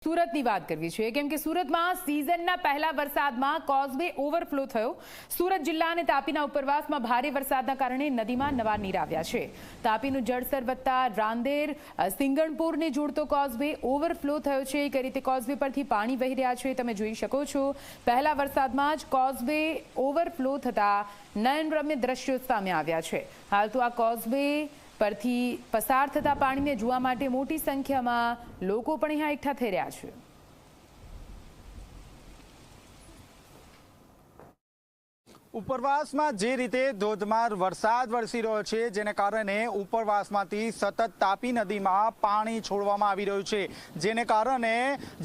સુરતની વાત કરવી છે કેમ કે સુરતમાં સિઝનના પહેલા વરસાદમાં કોઝવે ઓવરફ્લો થયો। સુરત જિલ્લા અને તાપીના ઉપરવાસમાં ભારે વરસાદના કારણે નદીમાં નવા નીર આવ્યા છે। તાપીનું જળસ્તર વધતા રાંદેર સિંગણપુરને જોડતો કોઝવે ઓવરફ્લો થયો છે। કઈ રીતે કોઝવે પરથી પાણી વહી રહ્યા છે તમે જોઈ શકો છો। પહેલા વરસાદમાં જ કોઝવે ઓવરફ્લો થતા નયનરમ્ય દ્રશ્યો સામે આવ્યા છે। હાલ તો આ કોઝવે પરથી પસાર થતા પાણીને જોવા માટે મોટી સંખ્યામાં લોકો પણ અહીંયા એકઠા થઈ રહ્યા છે। ઉપરવાસમાં જે રીતે ધોધમાર વરસાદ વરસી રહ્યો છે જેને કારણે ઉપરવાસમાંથી સતત તાપી નદીમાં પાણી છોડવામાં આવી રહ્યું છે, જેને કારણે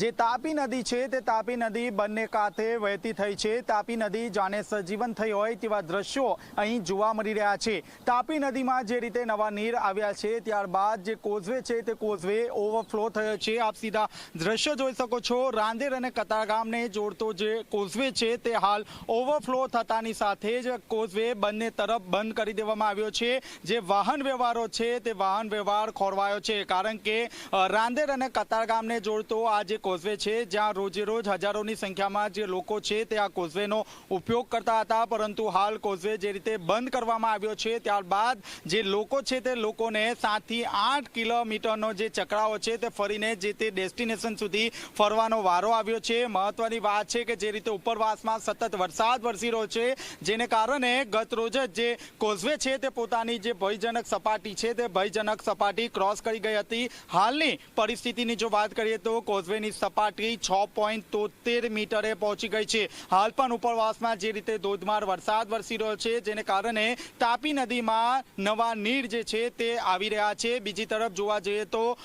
જે તાપી નદી છે તે તાપી નદી બંને કાંઠે વહેતી થઈ છે। તાપી નદી જાણે સજીવન થઈ હોય તેવા દ્રશ્યો અહીં જોવા મળી રહ્યા છે। તાપી નદીમાં જે રીતે નવા નીર આવ્યા છે ત્યારબાદ જે કોઝવે છે તે કોઝવે ઓવરફ્લો થયો છે। આપ સીધા દ્રશ્યો જોઈ શકો છો। રાંદેર અને કતારગામને જોડતો જે કોઝવે છે તે હાલ ઓવરફ્લો થતાની સાથે જ કોઝવે બંને તરફ બંધ કરી દેવામાં આવ્યો છે। જે વાહન વ્યવહારો છે તે વાહન વ્યવહાર ખોરવાયો છે, કારણ કે રાંદેર અને કતારગામને જોડતો આ જે કોઝવે છે જ્યાં રોજે રોજ હજારોની સંખ્યામાં જે લોકો છે તે આ કોઝવેનો ઉપયોગ કરતા હતા, પરંતુ હાલ કોઝવે જે રીતે બંધ કરવામાં આવ્યો છે ત્યારબાદ જે લોકો છે તે લોકોને 7 થી 8 કિલોમીટરનો જે ચકરાવો છે તે ફરીને જે તે ડેસ્ટિનેશન સુધી ફરવાનો વારો આવ્યો છે। મહત્વની વાત છે કે જે રીતે ઉપરવાસમાં સતત વરસાદ વરસી રહ્યો છે જેને કારણે ગત રોજ જ જે કોઝવે છે તે પોતાની જે ભયજનક સપાટી છે તે ભયજનક સપાટી ક્રોસ કરી ગઈ હતી। હાલની પરિસ્થિતિની જો વાત કરીએ તો કોઝવેની સપાટી 6.73 મીટરે પહોંચી ગઈ છે। હાલ પણ ઉપરવાસમાં જે રીતે ધોધમાર વરસાદ વરસી રહ્યો છે જેને કારણે તાપી નદીમાં નવા નીર જે છે તે આવી રહ્યા છે। બીજી તરફ જોવા જઈએ તો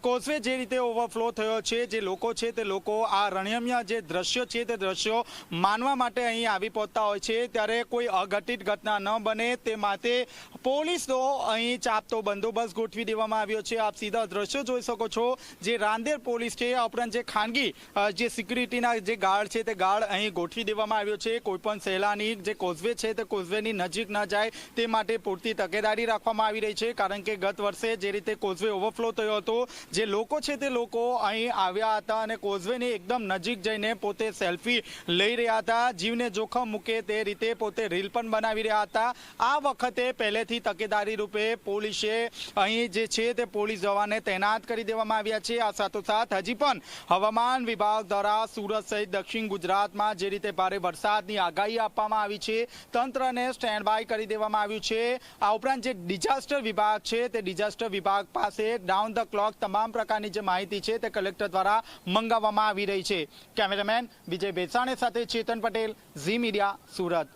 કોઝવે જે રીતે ઓવરફ્લો થયો છે, જે લોકો છે તે લોકો આ રણ્યમ્ય જે દ્રશ્યો છે તે દ્રશ્યો માનવા માટે અહીં આવી પહોંચતા હોય છે, ત્યારે કોઈ અઘટિત ઘટના ન બને તે માટે પોલીસનો અહીં ચાપતો બંદોબસ્ત ગોઠવી દેવામાં આવ્યો છે। આપ સીધા દ્રશ્યો જોઈ શકો છો। જે રાંદેર પોલીસ છે આ ઉપરાંત જે ખાનગી જે સિક્યુરિટીના જે ગાર્ડ છે તે ગાર્ડ અહીં ગોઠવી દેવામાં આવ્યો છે। કોઈ પણ સહેલાની જે કોઝવે છે તે કોઝવેની નજીક ન જાય તે માટે પૂરતી તકેદારી રાખવામાં આવી રહી છે, કારણ કે ગત વર્ષે જે રીતે કોઝવે ઓવરફ્લો થયો હતો જે લોકો છે તે લોકો અહીં આવ્યા હતા અને કોઝવેની એકદમ નજીક જઈને પોતે સેલ્ફી લઈ રહ્યા હતા, જીવને જોખમ મૂકે તે રીતે પોતે રીલ પણ બનાવી રહ્યા હતા। આ વખતે પહેલેથી તકેદારી રૂપે પોલીસે અહીં જે છે તે પોલીસ જવાનને તૈનાત કરી દેવામાં આવ્યા છે। આ સાથોસાથ હજી પણ હવામાન વિભાગ દ્વારા સુરત સહિત દક્ષિણ ગુજરાતમાં જે રીતે ભારે વરસાદની આગાહી આપવામાં આવી છે તંત્રને સ્ટેન્ડ બાય કરી દેવામાં આવ્યું છે। આ ઉપરાંત જે ડિઝાસ્ટર વિભાગ છે તે ડિઝાસ્ટર વિભાગ પાસે ડાઉન ધ ક્લોક તમામ પ્રકારની જે માહિતી છે તે કલેક્ટર દ્વારા મંગાવવામાં આવી રહી છે। કેમેરામેન વિજય બેસાણે સાથે ચેતન પટેલ, ઝી મીડિયા, સુરત।